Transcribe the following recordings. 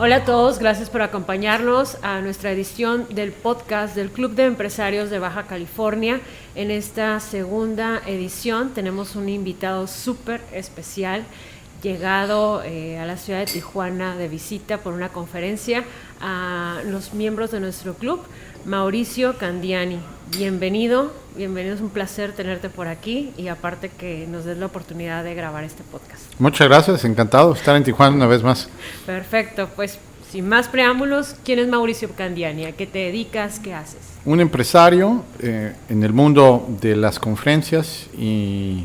Hola a todos, gracias por acompañarnos a nuestra edición del podcast del Club de Empresarios de Baja California. En esta segunda edición tenemos un invitado súper especial, llegado a la ciudad de Tijuana de visita por una conferencia a los miembros de nuestro club, Mauricio Candiani. Bienvenido, es un placer tenerte por aquí y aparte que nos des la oportunidad de grabar este podcast. Muchas gracias, encantado de estar en Tijuana una vez más. Perfecto, pues sin más preámbulos, ¿quién es Mauricio Candiani? ¿A qué te dedicas? ¿Qué haces? Un empresario en el mundo de las conferencias y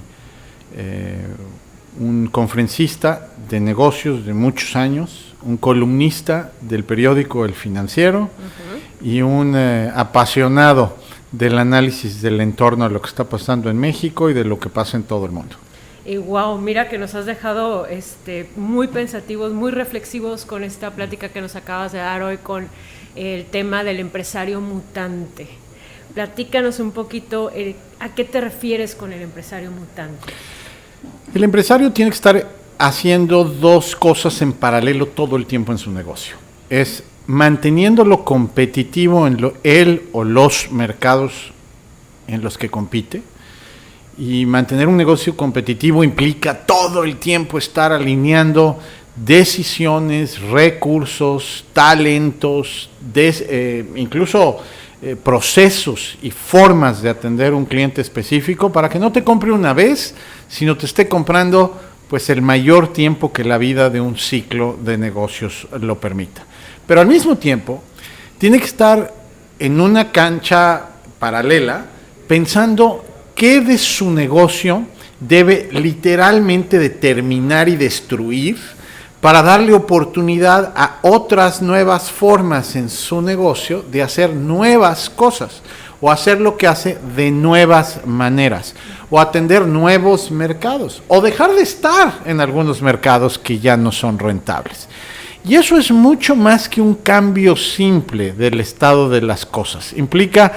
un conferencista de negocios de muchos años, un columnista del periódico El Financiero y un apasionado del análisis del entorno de lo que está pasando en México y de lo que pasa en todo el mundo. Y wow, mira que nos has dejado muy pensativos, muy reflexivos con esta plática que nos acabas de dar hoy con el tema del empresario mutante. Platícanos un poquito, ¿a qué te refieres con el empresario mutante? El empresario tiene que estar haciendo dos cosas en paralelo todo el tiempo en su negocio. Es manteniéndolo competitivo en él o los mercados en los que compite. Y mantener un negocio competitivo implica todo el tiempo estar alineando decisiones, recursos, talentos, incluso procesos y formas de atender a un cliente específico para que no te compre una vez, sino te esté comprando pues el mayor tiempo que la vida de un ciclo de negocios lo permita. Pero al mismo tiempo tiene que estar en una cancha paralela pensando qué de su negocio debe literalmente determinar y destruir para darle oportunidad a otras nuevas formas en su negocio de hacer nuevas cosas o hacer lo que hace de nuevas maneras o atender nuevos mercados o dejar de estar en algunos mercados que ya no son rentables. Y eso es mucho más que un cambio simple del estado de las cosas. Implica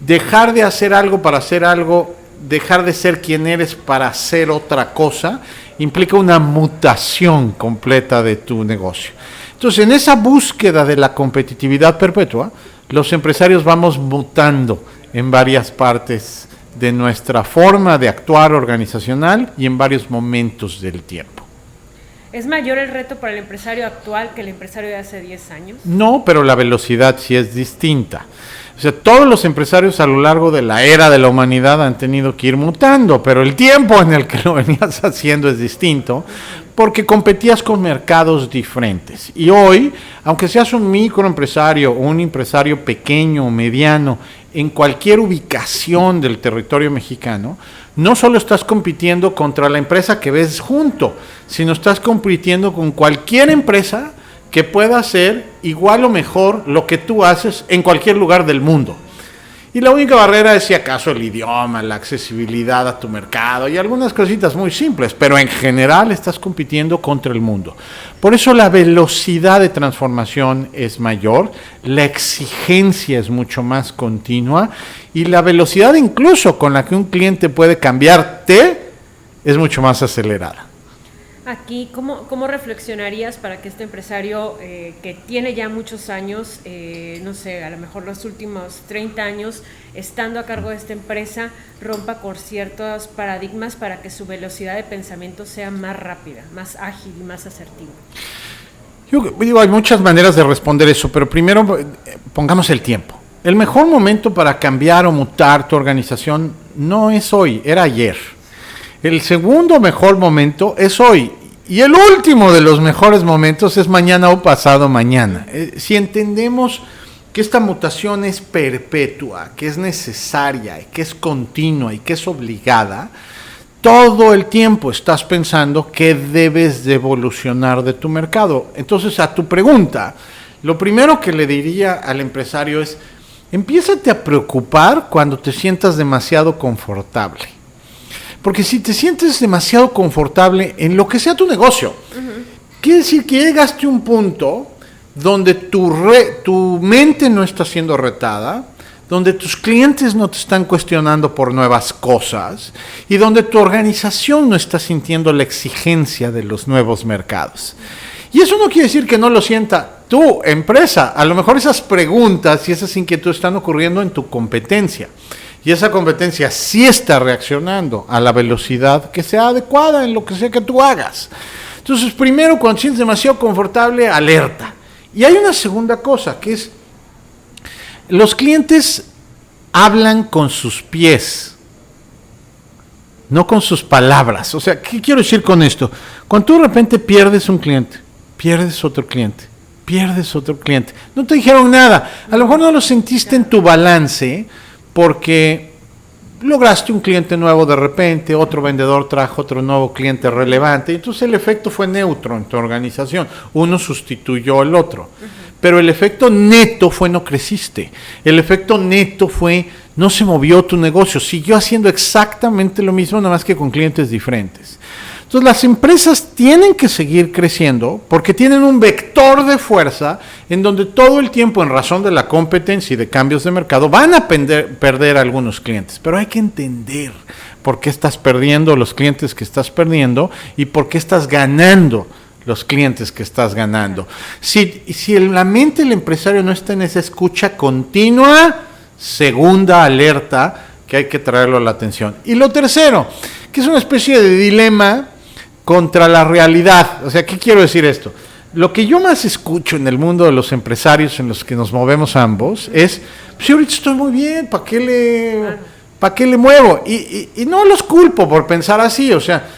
dejar de hacer algo para hacer algo, dejar de ser quien eres para hacer otra cosa, implica una mutación completa de tu negocio. Entonces, en esa búsqueda de la competitividad perpetua, los empresarios vamos mutando en varias partes de nuestra forma de actuar organizacional y en varios momentos del tiempo. ¿Es mayor el reto para el empresario actual que el empresario de hace 10 años? No, pero la velocidad sí es distinta. O sea, todos los empresarios a lo largo de la era de la humanidad han tenido que ir mutando, pero el tiempo en el que lo venías haciendo es distinto porque competías con mercados diferentes. Y hoy, aunque seas un microempresario o un empresario pequeño o mediano en cualquier ubicación del territorio mexicano, no solo estás compitiendo contra la empresa que ves junto, sino estás compitiendo con cualquier empresa que pueda hacer igual o mejor lo que tú haces en cualquier lugar del mundo. Y la única barrera es si acaso el idioma, la accesibilidad a tu mercado y algunas cositas muy simples, pero en general estás compitiendo contra el mundo. Por eso la velocidad de transformación es mayor, la exigencia es mucho más continua y la velocidad incluso con la que un cliente puede cambiarte es mucho más acelerada. Aquí, ¿cómo reflexionarías para que este empresario que tiene ya muchos años, no sé, a lo mejor los últimos 30 años, estando a cargo de esta empresa, rompa con ciertos paradigmas para que su velocidad de pensamiento sea más rápida, más ágil y más asertiva? Yo digo, hay muchas maneras de responder eso, pero primero pongamos el tiempo. El mejor momento para cambiar o mutar tu organización no es hoy, era ayer. El segundo mejor momento es hoy y el último de los mejores momentos es mañana o pasado mañana. Si entendemos que esta mutación es perpetua, que es necesaria, que es continua y que es obligada, todo el tiempo estás pensando que debes de evolucionar de tu mercado. Entonces, a tu pregunta, lo primero que le diría al empresario es, empiézate a preocupar cuando te sientas demasiado confortable. Porque si te sientes demasiado confortable en lo que sea tu negocio, quiere decir que llegaste a un punto donde tu mente no está siendo retada, donde tus clientes no te están cuestionando por nuevas cosas y donde tu organización no está sintiendo la exigencia de los nuevos mercados. Y eso no quiere decir que no lo sienta tu empresa. A lo mejor esas preguntas y esas inquietudes están ocurriendo en tu competencia. Y esa competencia sí está reaccionando a la velocidad que sea adecuada en lo que sea que tú hagas. Entonces, primero, cuando sientes demasiado confortable, alerta. Y hay una segunda cosa, que es, los clientes hablan con sus pies, no con sus palabras. O sea, ¿qué quiero decir con esto? Cuando tú de repente pierdes un cliente, pierdes otro cliente, no te dijeron nada, a lo mejor no lo sentiste en tu balance, porque lograste un cliente nuevo de repente, otro vendedor trajo otro nuevo cliente relevante, y entonces el efecto fue neutro en tu organización, uno sustituyó al otro, pero el efecto neto fue no creciste, el efecto neto fue no se movió tu negocio, siguió haciendo exactamente lo mismo, nada más que con clientes diferentes. Entonces las empresas tienen que seguir creciendo porque tienen un vector de fuerza en donde todo el tiempo, en razón de la competencia y de cambios de mercado, van a perder algunos clientes. Pero hay que entender por qué estás perdiendo los clientes que estás perdiendo y por qué estás ganando los clientes que estás ganando. Si en la mente del empresario no está en esa escucha continua, segunda alerta que hay que traerlo a la atención. Y lo tercero, que es una especie de dilema contra la realidad. O sea, ¿qué quiero decir esto? Lo que yo más escucho en el mundo de los empresarios en los que nos movemos ambos es, pues ahorita estoy muy bien, ¿para qué le muevo? Y no los culpo por pensar así, o sea,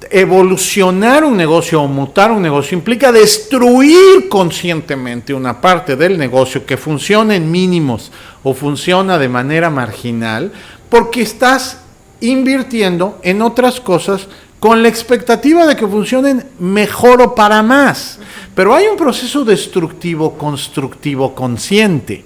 evolucionar un negocio o mutar un negocio implica destruir conscientemente una parte del negocio que funciona en mínimos o funciona de manera marginal, porque estás invirtiendo en otras cosas con la expectativa de que funcionen mejor o para más. Pero hay un proceso destructivo, constructivo, consciente.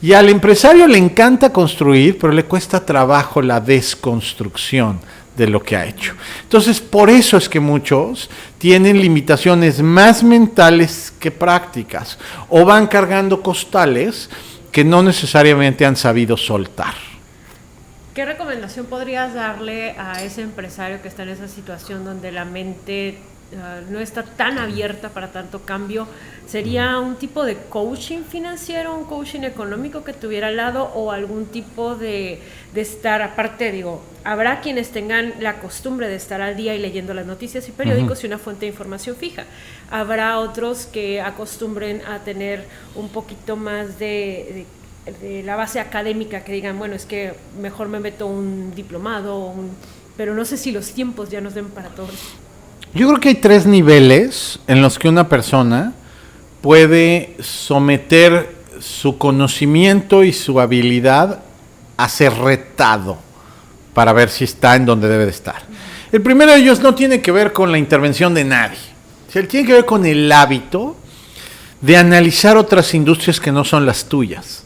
Y al empresario le encanta construir, pero le cuesta trabajo la desconstrucción de lo que ha hecho. Entonces, por eso es que muchos tienen limitaciones más mentales que prácticas, o van cargando costales que no necesariamente han sabido soltar. ¿Qué recomendación podrías darle a ese empresario que está en esa situación donde la mente no está tan abierta para tanto cambio? ¿Sería un tipo de coaching financiero, un coaching económico que tuviera al lado, o algún tipo de estar, aparte, digo, habrá quienes tengan la costumbre de estar al día y leyendo las noticias y periódicos y una fuente de información fija? Habrá otros que acostumbren a tener un poquito más de la base académica, que digan, bueno, es que mejor me meto un diplomado, pero no sé si los tiempos ya nos den para todos. Yo creo que hay 3 niveles en los que una persona puede someter su conocimiento y su habilidad a ser retado para ver si está en donde debe de estar. El primero de ellos no tiene que ver con la intervención de nadie, o sea, tiene que ver con el hábito de analizar otras industrias que no son las tuyas.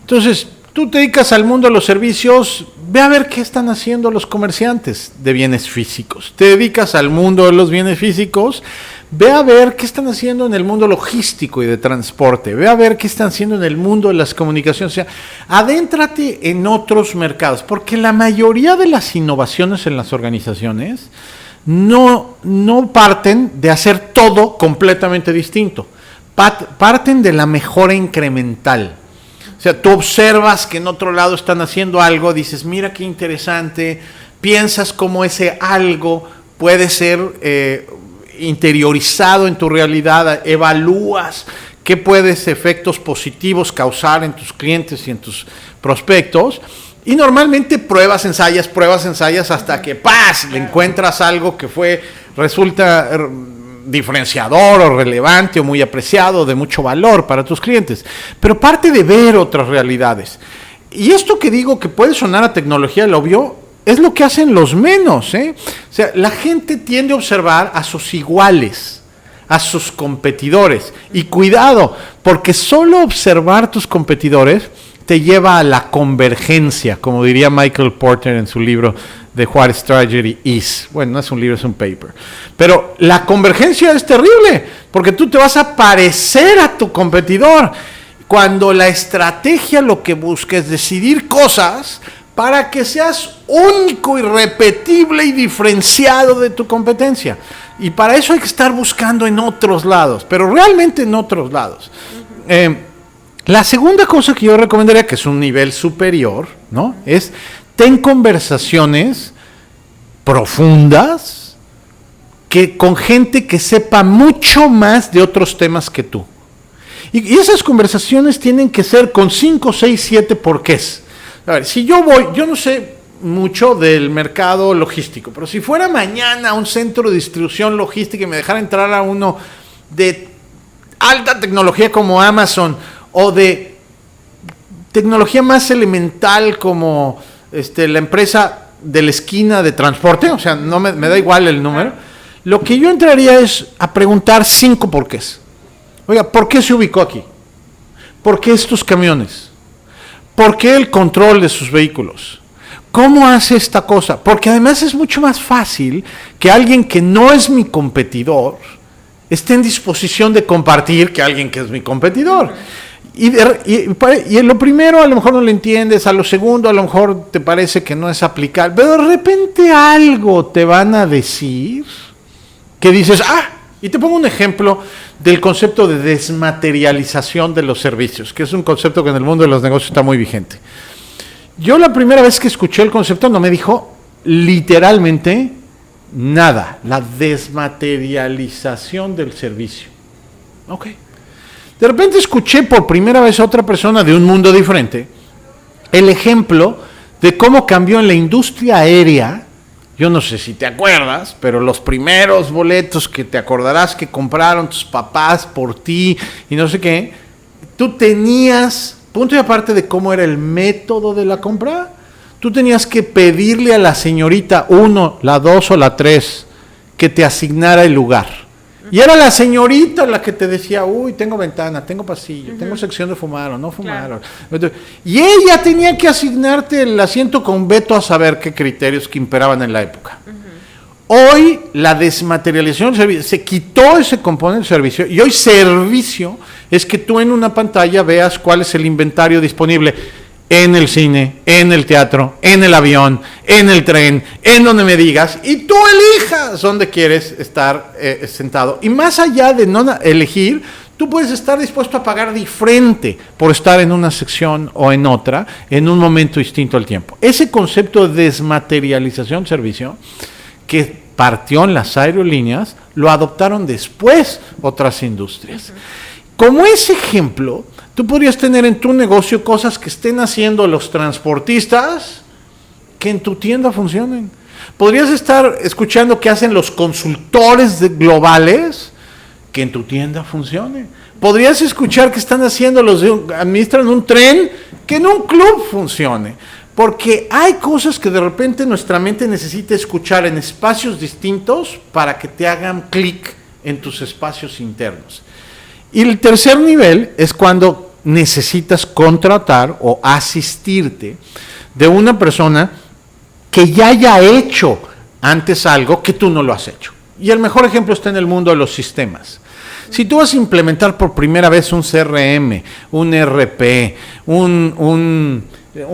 Entonces, tú te dedicas al mundo de los servicios, ve a ver qué están haciendo los comerciantes de bienes físicos. Te dedicas al mundo de los bienes físicos, ve a ver qué están haciendo en el mundo logístico y de transporte. Ve a ver qué están haciendo en el mundo de las comunicaciones. O sea, adéntrate en otros mercados, porque la mayoría de las innovaciones en las organizaciones no parten de hacer todo completamente distinto. Parten de la mejora incremental. O sea, tú observas que en otro lado están haciendo algo, dices, mira qué interesante, piensas cómo ese algo puede ser interiorizado en tu realidad, evalúas qué puedes efectos positivos causar en tus clientes y en tus prospectos, y normalmente pruebas, ensayas hasta que ¡paz! Le encuentras algo que resulta diferenciador o relevante o muy apreciado, de mucho valor para tus clientes, pero parte de ver otras realidades. Y esto que digo que puede sonar a tecnología, el obvio, es lo que hacen los menos, ¿eh? O sea, la gente tiende a observar a sus iguales, a sus competidores, y cuidado, porque solo observar tus competidores te lleva a la convergencia, como diría Michael Porter en su libro de What Strategy Is. Bueno, no es un libro, es un paper. Pero la convergencia es terrible, porque tú te vas a parecer a tu competidor, cuando la estrategia lo que busca es decidir cosas para que seas único, irrepetible y diferenciado de tu competencia. Y para eso hay que estar buscando en otros lados, pero realmente en otros lados. La segunda cosa que yo recomendaría, que es un nivel superior, ¿no? Es ten conversaciones profundas con gente que sepa mucho más de otros temas que tú. Y esas conversaciones tienen que ser con 5, 6, 7 porqués. A ver, si yo no sé mucho del mercado logístico, pero si fuera mañana a un centro de distribución logística y me dejara entrar a uno de alta tecnología como Amazon, o de tecnología más elemental como la empresa de la esquina de transporte, o sea, no me da igual el número, lo que yo entraría es a preguntar 5 porqués. Oiga, ¿por qué se ubicó aquí? ¿Por qué estos camiones? ¿Por qué el control de sus vehículos? ¿Cómo hace esta cosa? Porque además es mucho más fácil que alguien que no es mi competidor esté en disposición de compartir que alguien que es mi competidor. Y lo primero a lo mejor no lo entiendes, a lo segundo a lo mejor te parece que no es aplicable, pero de repente algo te van a decir que dices, y te pongo un ejemplo del concepto de desmaterialización de los servicios, que es un concepto que en el mundo de los negocios está muy vigente. Yo la primera vez que escuché el concepto no me dijo literalmente nada, la desmaterialización del servicio. Ok. De repente escuché por primera vez a otra persona de un mundo diferente el ejemplo de cómo cambió en la industria aérea. Yo no sé si te acuerdas, pero los primeros boletos que te acordarás que compraron tus papás por ti y no sé qué, tú tenías, punto y aparte de cómo era el método de la compra, tú tenías que pedirle a la señorita 1, la 2 o la 3 que te asignara el lugar. Y era la señorita la que te decía, tengo ventana, tengo pasillo, tengo sección de fumar o no fumar. Claro. Y ella tenía que asignarte el asiento con veto a saber qué criterios que imperaban en la época. Hoy la desmaterialización del servicio, se quitó ese componente de servicio y hoy servicio es que tú en una pantalla veas cuál es el inventario disponible en el cine, en el teatro, en el avión, en el tren, en donde me digas, y tú elijas dónde quieres estar sentado. Y más allá de no elegir, tú puedes estar dispuesto a pagar diferente por estar en una sección o en otra, en un momento distinto al tiempo. Ese concepto de desmaterialización de servicio, que partió en las aerolíneas, lo adoptaron después otras industrias. Como ese ejemplo, tú podrías tener en tu negocio cosas que estén haciendo los transportistas que en tu tienda funcionen. Podrías estar escuchando qué hacen los consultores globales que en tu tienda funcione. Podrías escuchar qué están haciendo los que administran un tren que en un club funcione. Porque hay cosas que de repente nuestra mente necesita escuchar en espacios distintos para que te hagan clic en tus espacios internos. Y el tercer nivel es cuando necesitas contratar o asistirte de una persona que ya haya hecho antes algo que tú no lo has hecho. Y el mejor ejemplo está en el mundo de los sistemas. Si tú vas a implementar por primera vez un CRM, un ERP, un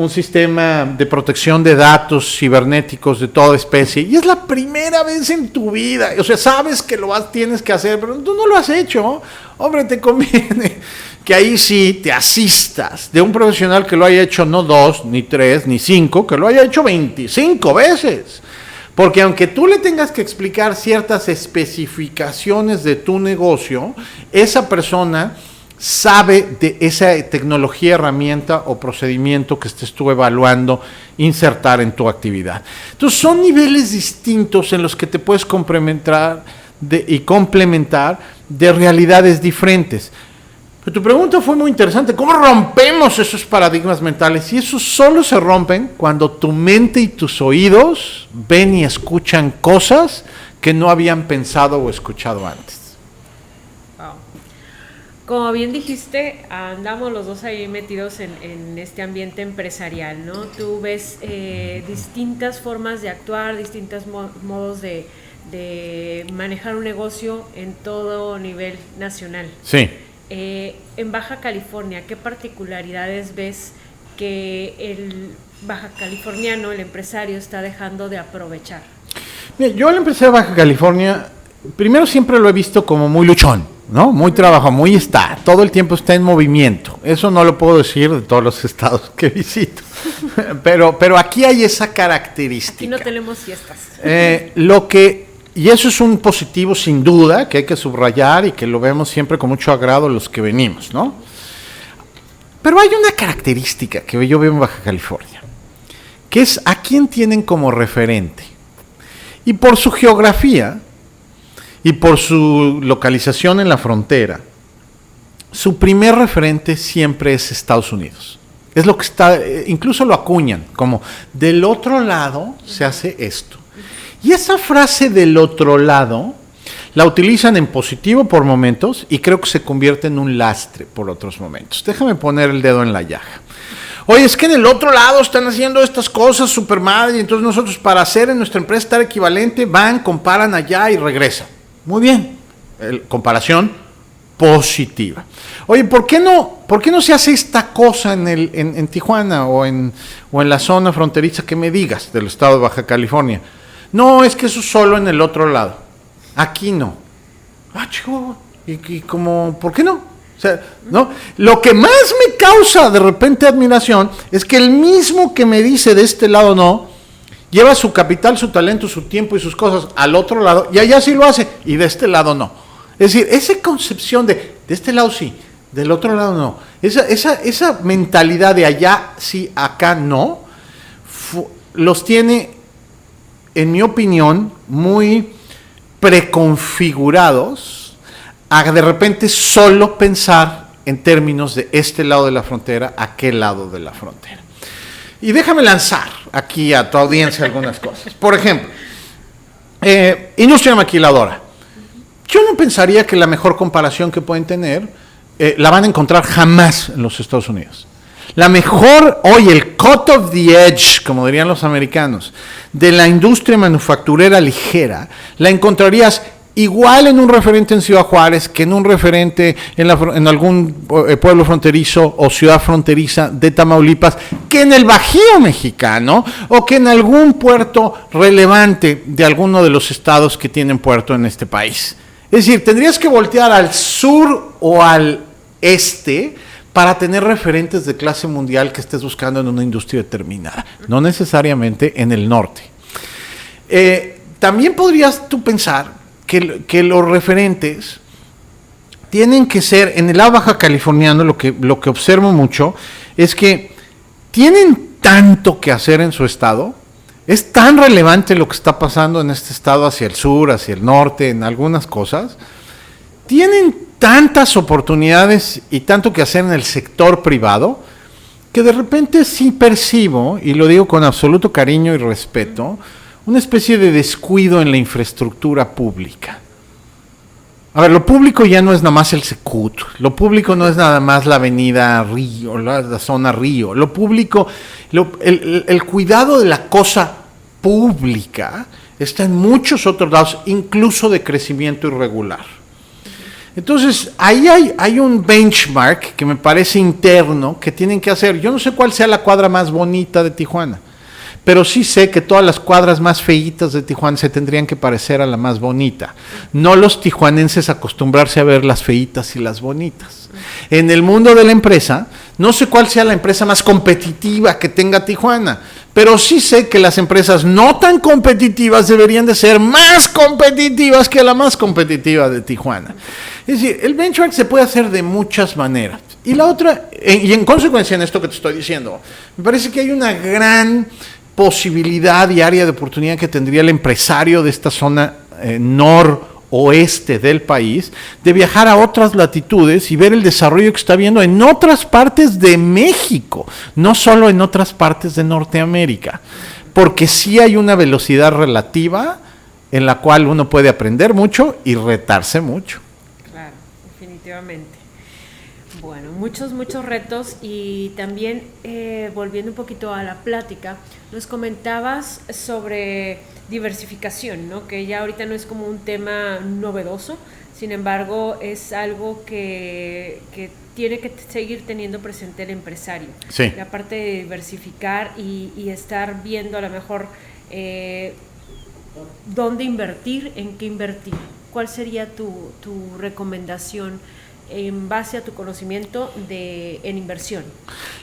sistema de protección de datos cibernéticos de toda especie, y es la primera vez en tu vida, o sea, sabes que tienes que hacer, pero tú no lo has hecho, hombre, te conviene que ahí sí te asistas de un profesional que lo haya hecho no 2, ni 3, ni 5, que lo haya hecho 25 veces. Porque aunque tú le tengas que explicar ciertas especificaciones de tu negocio, esa persona sabe de esa tecnología, herramienta o procedimiento que estés tú evaluando insertar en tu actividad. Entonces son niveles distintos en los que te puedes complementar de realidades diferentes. Pero tu pregunta fue muy interesante. ¿Cómo rompemos esos paradigmas mentales? Y esos solo se rompen cuando tu mente y tus oídos ven y escuchan cosas que no habían pensado o escuchado antes. Wow. Como bien dijiste, andamos los dos ahí metidos en este ambiente empresarial, ¿no? Tú ves distintas formas de actuar, distintos modos de manejar un negocio en todo nivel nacional. Sí. En Baja California, ¿qué particularidades ves que baja californiano, el empresario, está dejando de aprovechar? Mira, yo al empresario de Baja California, primero siempre lo he visto como muy luchón, ¿no? Muy trabajo, muy todo el tiempo está en movimiento. Eso no lo puedo decir de todos los estados que visito. Pero aquí hay esa característica. Aquí no tenemos fiestas. Y eso es un positivo sin duda, que hay que subrayar y que lo vemos siempre con mucho agrado los que venimos, ¿no? Pero hay una característica que yo veo en Baja California, que es a quién tienen como referente. Y por su geografía y por su localización en la frontera, su primer referente siempre es Estados Unidos. Es lo que está, incluso lo acuñan, como del otro lado se hace esto. Y esa frase del otro lado la utilizan en positivo por momentos y creo que se convierte en un lastre por otros momentos. Déjame poner el dedo en la llaga. Oye, es que en el otro lado están haciendo estas cosas super mal y entonces nosotros para hacer en nuestra empresa estar equivalente van, comparan allá y regresan. Muy bien, comparación positiva. Oye, ¿por qué no se hace esta cosa en Tijuana o en la zona fronteriza que me digas del estado de Baja California? No, es que eso solo en el otro lado. Aquí no. Ah, chico, y como, ¿por qué no? O sea, ¿no? Lo que más me causa de repente admiración es que el mismo que me dice de este lado no, lleva su capital, su talento, su tiempo y sus cosas al otro lado, y allá sí lo hace, y de este lado no. Es decir, esa concepción de este lado sí, del otro lado no, esa mentalidad de allá sí, acá no, los tiene, en mi opinión, muy preconfigurados a de repente solo pensar en términos de este lado de la frontera, aquel lado de la frontera. Y déjame lanzar aquí a tu audiencia algunas cosas. Por ejemplo, industria maquiladora. Yo no pensaría que la mejor comparación que pueden tener la van a encontrar jamás en los Estados Unidos. La mejor, hoy el cut of the edge, como dirían los americanos, de la industria manufacturera ligera, la encontrarías igual en un referente en Ciudad Juárez que en un referente en algún pueblo fronterizo o ciudad fronteriza de Tamaulipas, que en el Bajío mexicano o que en algún puerto relevante de alguno de los estados que tienen puerto en este país. Es decir, tendrías que voltear al sur o al este para tener referentes de clase mundial que estés buscando en una industria determinada, no necesariamente en el norte. También podrías tú pensar que los referentes tienen que ser, en el lado baja californiano, lo que observo mucho es que tienen tanto que hacer en su estado, es tan relevante lo que está pasando en este estado hacia el sur, hacia el norte, en algunas cosas, tienen tantas oportunidades y tanto que hacer en el sector privado, que de repente sí percibo, y lo digo con absoluto cariño y respeto, una especie de descuido en la infraestructura pública. A ver, lo público ya no es nada más el Secut, lo público no es nada más la avenida Río, la zona Río, lo público, el cuidado de la cosa pública está en muchos otros lados, incluso de crecimiento irregular. Entonces, ahí hay un benchmark que me parece interno que tienen que hacer. Yo no sé cuál sea la cuadra más bonita de Tijuana, pero sí sé que todas las cuadras más feitas de Tijuana se tendrían que parecer a la más bonita. No los tijuanenses acostumbrarse a ver las feitas y las bonitas. En el mundo de la empresa, no sé cuál sea la empresa más competitiva que tenga Tijuana, pero sí sé que las empresas no tan competitivas deberían de ser más competitivas que la más competitiva de Tijuana. Es decir, el benchmark se puede hacer de muchas maneras. Y la otra, y en consecuencia en esto que te estoy diciendo, me parece que hay una gran posibilidad y área de oportunidad que tendría el empresario de esta zona noroeste del país de viajar a otras latitudes y ver el desarrollo que está habiendo en otras partes de México, no solo en otras partes de Norteamérica, porque sí hay una velocidad relativa en la cual uno puede aprender mucho y retarse mucho. Claro, definitivamente. Bueno, muchos retos y también volviendo un poquito a la plática, nos comentabas sobre diversificación, ¿no? Que ya ahorita no es como un tema novedoso, sin embargo es algo que tiene que seguir teniendo presente el empresario. Sí. La parte de diversificar y estar viendo a lo mejor dónde invertir, en qué invertir. ¿Cuál sería tu recomendación en base a tu conocimiento en inversión?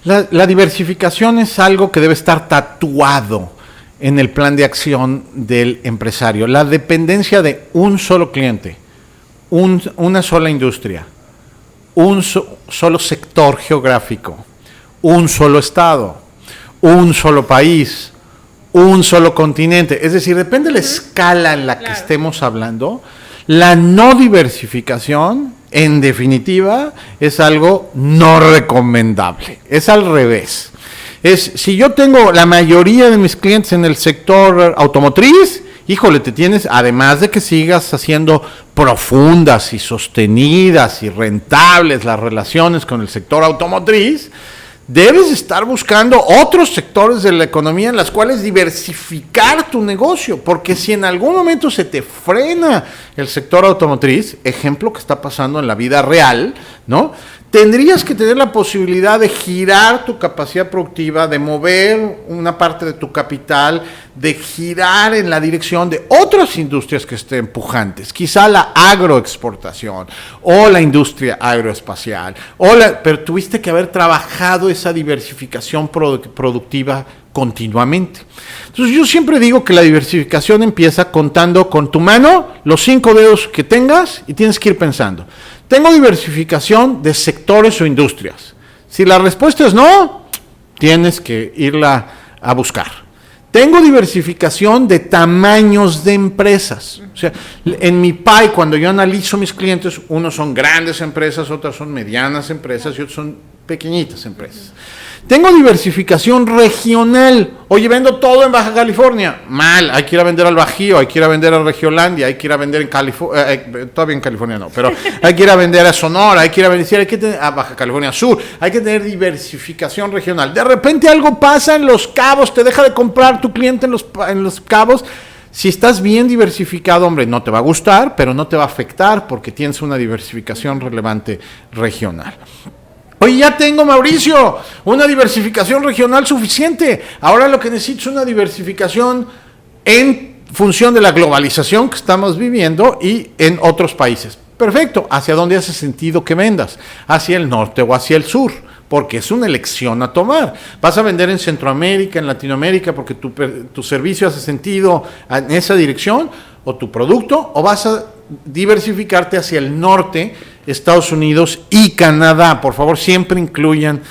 La diversificación es algo que debe estar tatuado en el plan de acción del empresario. La dependencia de un solo cliente, una sola industria, un solo sector geográfico, un solo estado, un solo país, un solo continente. Es decir, depende de la escala en la que estemos hablando. La no diversificación, en definitiva, es algo no recomendable. Es al revés. Si yo tengo la mayoría de mis clientes en el sector automotriz, híjole, te tienes, además de que sigas haciendo profundas y sostenidas y rentables las relaciones con el sector automotriz, debes estar buscando otros sectores de la economía en las cuales diversificar tu negocio, porque si en algún momento se te frena el sector automotriz, ejemplo que está pasando en la vida real, ¿no? Tendrías que tener la posibilidad de girar tu capacidad productiva, de mover una parte de tu capital, de girar en la dirección de otras industrias que estén pujantes, quizá la agroexportación o la industria aeroespacial, pero tuviste que haber trabajado esa diversificación productiva continuamente. Entonces yo siempre digo que la diversificación empieza contando con tu mano los 5 dedos que tengas y tienes que ir pensando. ¿Tengo diversificación de sectores o industrias? Si la respuesta es no, tienes que irla a buscar. ¿Tengo diversificación de tamaños de empresas? O sea, en mi pie, cuando yo analizo mis clientes, unos son grandes empresas, otras son medianas empresas y otros son pequeñitas empresas. Tengo diversificación regional. Oye, vendo todo en Baja California. Mal, hay que ir a vender al Bajío, hay que ir a vender a Regiolandia, hay que ir a vender en California, todavía en California no, pero hay que ir a vender a Sonora, hay que ir a vender a Baja California Sur, hay que tener diversificación regional. De repente algo pasa en Los Cabos, te deja de comprar tu cliente en Los Cabos. Si estás bien diversificado, hombre, no te va a gustar, pero no te va a afectar porque tienes una diversificación relevante regional. Oye, ya tengo, Mauricio, una diversificación regional suficiente. Ahora lo que necesito es una diversificación en función de la globalización que estamos viviendo y en otros países. Perfecto. ¿Hacia dónde hace sentido que vendas? ¿Hacia el norte o hacia el sur? Porque es una elección a tomar. ¿Vas a vender en Centroamérica, en Latinoamérica, porque tu servicio hace sentido en esa dirección, o tu producto, o vas a diversificarte hacia el norte, Estados Unidos y Canadá? Por favor, siempre incluyan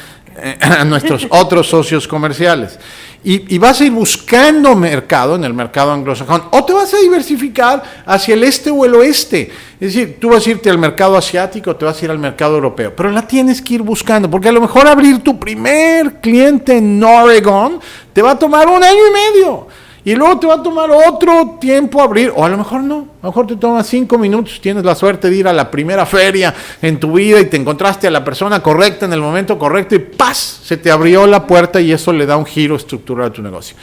a nuestros otros socios comerciales. Y vas a ir buscando mercado en el mercado anglosajón, o te vas a diversificar hacia el este o el oeste. Es decir, tú vas a irte al mercado asiático, te vas a ir al mercado europeo, pero la tienes que ir buscando, porque a lo mejor abrir tu primer cliente en Oregon te va a tomar 1 año y medio. Y luego te va a tomar otro tiempo abrir, o a lo mejor no, a lo mejor te toma 5 minutos, tienes la suerte de ir a la primera feria en tu vida y te encontraste a la persona correcta en el momento correcto y ¡paz! Se te abrió la puerta y eso le da un giro estructural a tu negocio.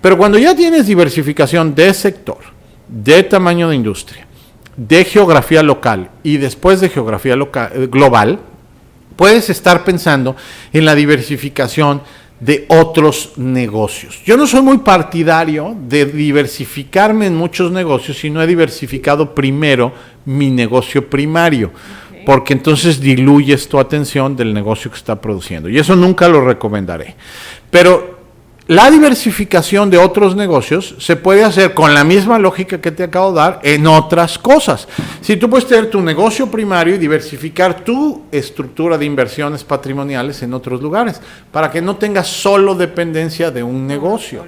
Pero cuando ya tienes diversificación de sector, de tamaño de industria, de geografía local y después de geografía global, puedes estar pensando en la diversificación de otros negocios. Yo no soy muy partidario de diversificarme en muchos negocios si no he diversificado primero mi negocio primario, porque entonces diluyes tu atención del negocio que está produciendo, y eso nunca lo recomendaré. Pero la diversificación de otros negocios se puede hacer con la misma lógica que te acabo de dar en otras cosas. Si tú puedes tener tu negocio primario y diversificar tu estructura de inversiones patrimoniales en otros lugares, para que no tengas solo dependencia de un negocio.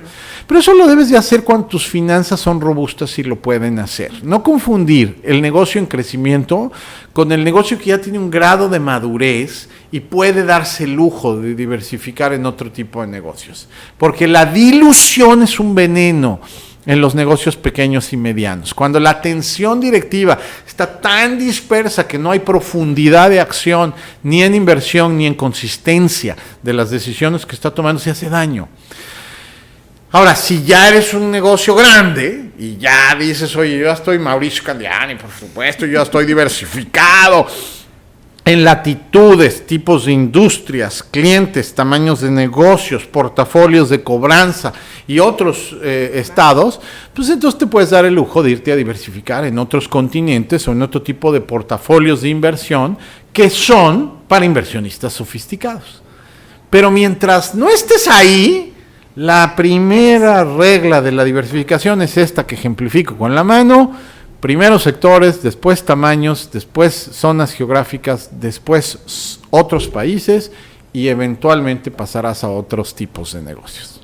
Pero eso lo debes de hacer cuando tus finanzas son robustas y lo pueden hacer. No confundir el negocio en crecimiento con el negocio que ya tiene un grado de madurez y puede darse el lujo de diversificar en otro tipo de negocios. Porque la dilución es un veneno. en los negocios pequeños y medianos. Cuando la atención directiva está tan dispersa que no hay profundidad de acción, ni en inversión, ni en consistencia de las decisiones que está tomando, se hace daño. Ahora, si ya eres un negocio grande y ya dices, oye, yo ya estoy Mauricio Candiani, por supuesto, yo ya estoy diversificado en latitudes, tipos de industrias, clientes, tamaños de negocios, portafolios de cobranza y otros estados, pues entonces te puedes dar el lujo de irte a diversificar en otros continentes o en otro tipo de portafolios de inversión que son para inversionistas sofisticados. Pero mientras no estés ahí, la primera regla de la diversificación es esta que ejemplifico con la mano: primero sectores, después tamaños, después zonas geográficas, después otros países y eventualmente pasarás a otros tipos de negocios.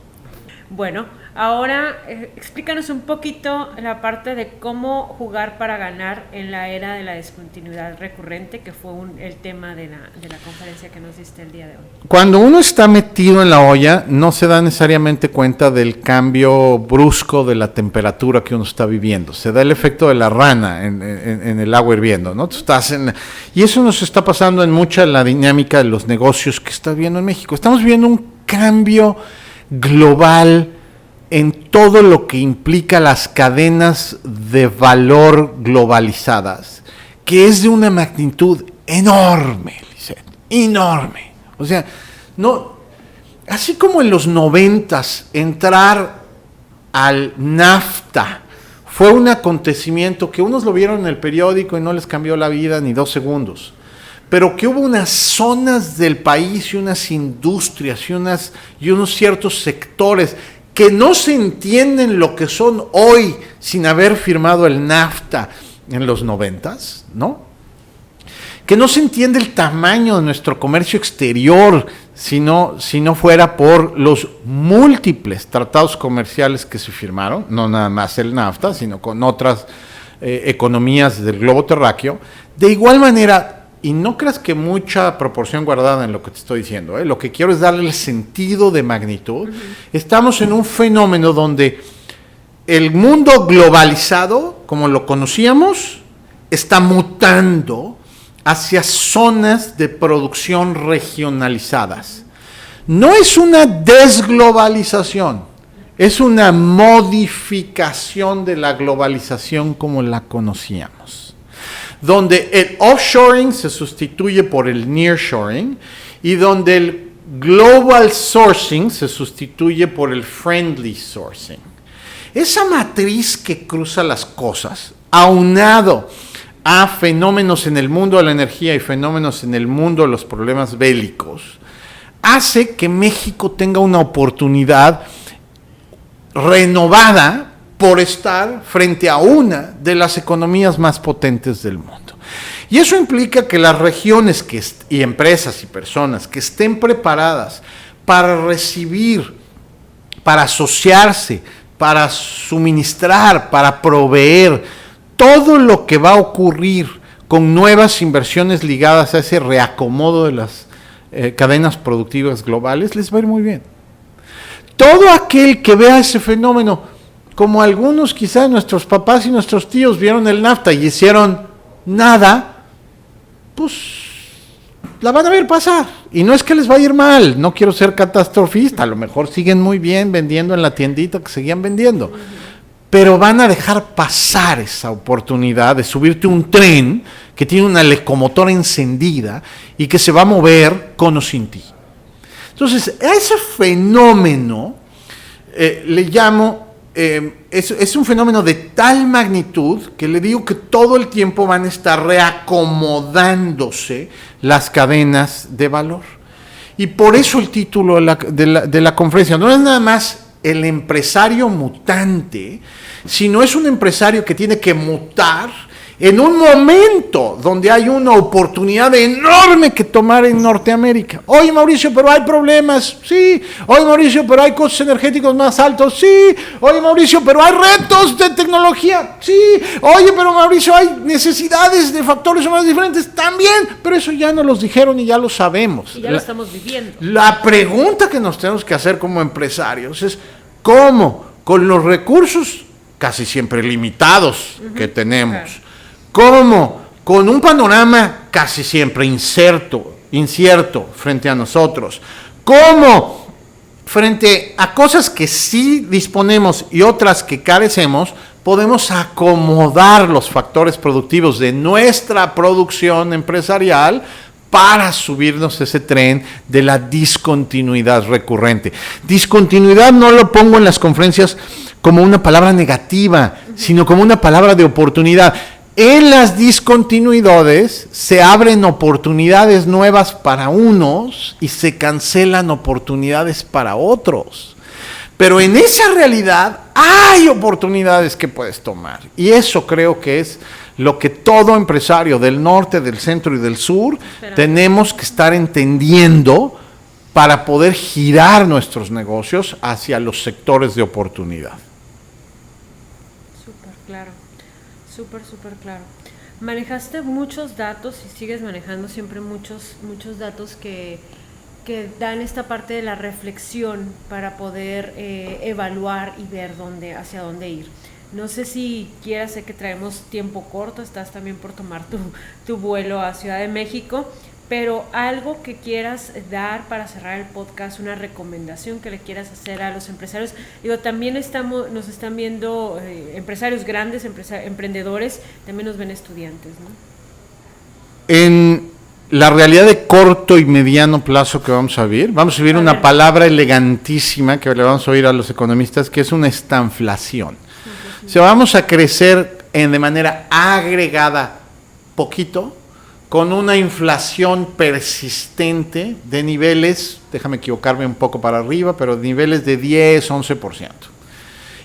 Bueno, ahora explícanos un poquito la parte de cómo jugar para ganar en la era de la discontinuidad recurrente, que fue el tema de la conferencia que nos diste el día de hoy. Cuando uno está metido en la olla, no se da necesariamente cuenta del cambio brusco de la temperatura que uno está viviendo. Se da el efecto de la rana en el agua hirviendo, ¿no? Y eso nos está pasando en mucha la dinámica de los negocios que está viendo en México. Estamos viendo un cambio global en todo lo que implica las cadenas de valor globalizadas, que es de una magnitud enorme, Lisette, enorme. O sea, no, así como en los 90s entrar al NAFTA fue un acontecimiento que unos lo vieron en el periódico y no les cambió la vida ni 2 segundos. Pero que hubo unas zonas del país y unas industrias y unos ciertos sectores que no se entienden lo que son hoy sin haber firmado el NAFTA en los 90s, ¿no? Que no se entiende el tamaño de nuestro comercio exterior si no fuera por los múltiples tratados comerciales que se firmaron, no nada más el NAFTA, sino con otras economías del globo terráqueo. De igual manera, y no creas que mucha proporción guardada en lo que te estoy diciendo, lo que quiero es darle el sentido de magnitud. Estamos en un fenómeno donde el mundo globalizado, como lo conocíamos, está mutando hacia zonas de producción regionalizadas. No es una desglobalización, es una modificación de la globalización como la conocíamos, donde el offshoring se sustituye por el nearshoring y donde el global sourcing se sustituye por el friendly sourcing. Esa matriz que cruza las cosas, aunado a fenómenos en el mundo de la energía y fenómenos en el mundo de los problemas bélicos, hace que México tenga una oportunidad renovada por estar frente a una de las economías más potentes del mundo. Y eso implica que las regiones y empresas y personas que estén preparadas para recibir, para asociarse, para suministrar, para proveer todo lo que va a ocurrir con nuevas inversiones ligadas a ese reacomodo de las cadenas productivas globales, les va a ir muy bien. Todo aquel que vea ese fenómeno, como algunos quizás nuestros papás y nuestros tíos vieron el NAFTA y hicieron nada, pues la van a ver pasar. Y no es que les va a ir mal, no quiero ser catastrofista, a lo mejor siguen muy bien vendiendo en la tiendita que seguían vendiendo, pero van a dejar pasar esa oportunidad de subirte un tren que tiene una locomotora encendida y que se va a mover con o sin ti. Entonces, a ese fenómeno le llamo... es un fenómeno de tal magnitud que le digo que todo el tiempo van a estar reacomodándose las cadenas de valor. Y por eso el título de la conferencia no es nada más el empresario mutante, sino es un empresario que tiene que mutar en un momento donde hay una oportunidad enorme que tomar en Norteamérica. Oye, Mauricio, pero hay problemas, sí. Oye, Mauricio, pero hay costos energéticos más altos, sí. Oye, Mauricio, pero hay retos de tecnología, sí. Oye, pero Mauricio, hay necesidades de factores humanos diferentes, también. Pero eso ya nos los dijeron y ya lo sabemos. Y ya lo estamos viviendo. La pregunta que nos tenemos que hacer como empresarios es, ¿cómo con los recursos casi siempre limitados que tenemos. ¿Cómo? Con un panorama casi siempre incierto frente a nosotros. ¿Cómo? Frente a cosas que sí disponemos y otras que carecemos, podemos acomodar los factores productivos de nuestra producción empresarial para subirnos ese tren de la discontinuidad recurrente. Discontinuidad no lo pongo en las conferencias como una palabra negativa, sino como una palabra de oportunidad. En las discontinuidades se abren oportunidades nuevas para unos y se cancelan oportunidades para otros. Pero en esa realidad hay oportunidades que puedes tomar. Y eso creo que es lo que todo empresario del norte, del centro y del sur tenemos que estar entendiendo para poder girar nuestros negocios hacia los sectores de oportunidad. Súper claro. Súper claro. Manejaste muchos datos y sigues manejando siempre muchos datos que dan esta parte de la reflexión para poder evaluar y ver hacia dónde ir. No sé si quieras, sé que traemos tiempo corto, estás también por tomar tu vuelo a Ciudad de México, pero algo que quieras dar para cerrar el podcast, una recomendación que le quieras hacer a los empresarios. Digo, también nos están viendo empresarios grandes, emprendedores, también nos ven estudiantes, ¿no? En la realidad de corto y mediano plazo que vamos a vivir una palabra elegantísima que le vamos a oír a los economistas, que es una estanflación. O sea, vamos a crecer de manera agregada poquito, con una inflación persistente de niveles, déjame equivocarme un poco para arriba, pero niveles de 10, 11%.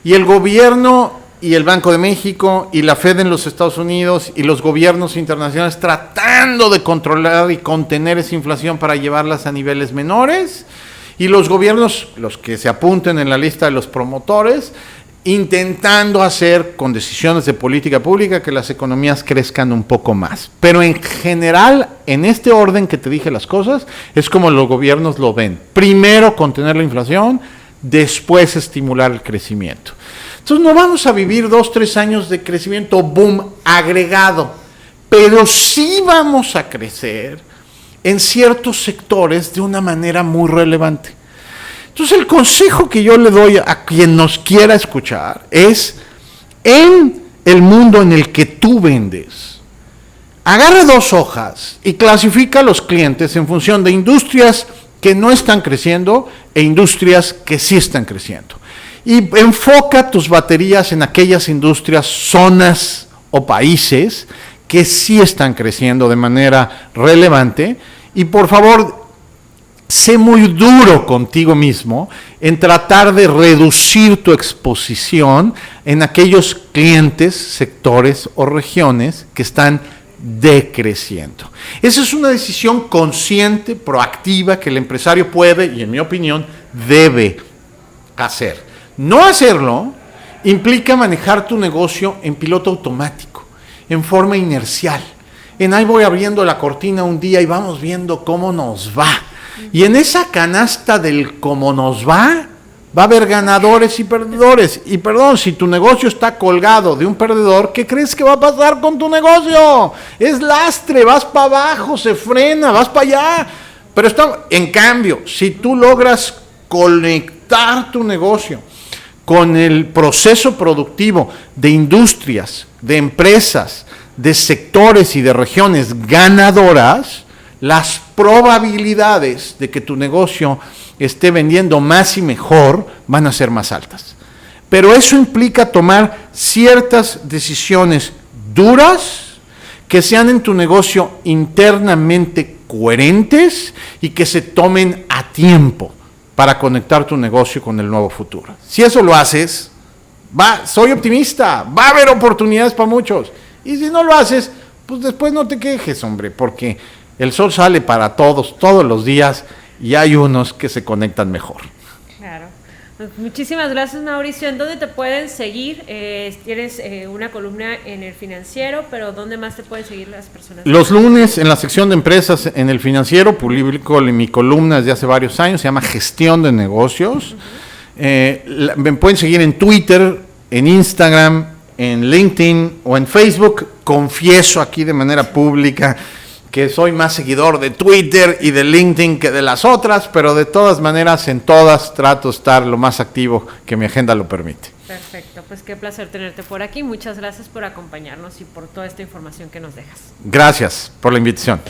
Y el gobierno y el Banco de México y la Fed en los Estados Unidos y los gobiernos internacionales tratando de controlar y contener esa inflación para llevarlas a niveles menores, y los gobiernos, los que se apunten en la lista de los promotores, intentando hacer con decisiones de política pública que las economías crezcan un poco más. Pero en general, en este orden que te dije las cosas, es como los gobiernos lo ven. Primero contener la inflación, después estimular el crecimiento. Entonces no vamos a vivir 2-3 años de crecimiento boom agregado, pero sí vamos a crecer en ciertos sectores de una manera muy relevante. Entonces el consejo que yo le doy a quien nos quiera escuchar es, en el mundo en el que tú vendes, agarra 2 hojas y clasifica a los clientes en función de industrias que no están creciendo e industrias que sí están creciendo. Y enfoca tus baterías en aquellas industrias, zonas o países que sí están creciendo de manera relevante. Y por favor, sé muy duro contigo mismo en tratar de reducir tu exposición en aquellos clientes, sectores o regiones que están decreciendo. Esa es una decisión consciente, proactiva, que el empresario puede, y en mi opinión, debe hacer. No hacerlo implica manejar tu negocio en piloto automático, en forma inercial. Ahí voy abriendo la cortina un día y vamos viendo cómo nos va. Y en esa canasta del cómo nos va a haber ganadores y perdedores. Y perdón, si tu negocio está colgado de un perdedor, ¿qué crees que va a pasar con tu negocio? Es lastre, vas para abajo, se frena, vas para allá. Pero en cambio, si tú logras conectar tu negocio con el proceso productivo de industrias, de empresas, de sectores y de regiones ganadoras, las probabilidades de que tu negocio esté vendiendo más y mejor van a ser más altas. Pero eso implica tomar ciertas decisiones duras que sean en tu negocio internamente coherentes y que se tomen a tiempo para conectar tu negocio con el nuevo futuro. Si eso lo haces, soy optimista, va a haber oportunidades para muchos. Y si no lo haces, pues después no te quejes, hombre, porque el sol sale para todos los días y hay unos que se conectan mejor. Claro. Muchísimas gracias, Mauricio. ¿En dónde te pueden seguir? Tienes una columna en El Financiero, pero ¿dónde más te pueden seguir las personas? Los lunes en la sección de empresas en El Financiero publico mi columna desde hace varios años, se llama Gestión de Negocios. Me pueden seguir en Twitter en Instagram, en LinkedIn o en Facebook. Confieso aquí de manera pública que soy más seguidor de Twitter y de LinkedIn que de las otras, pero de todas maneras en todas trato de estar lo más activo que mi agenda lo permite. Perfecto, pues qué placer tenerte por aquí. Muchas gracias por acompañarnos y por toda esta información que nos dejas. Gracias por la invitación.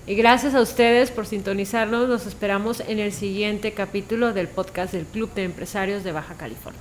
Y gracias a ustedes por sintonizarnos. Nos esperamos en el siguiente capítulo del podcast del Club de Empresarios de Baja California.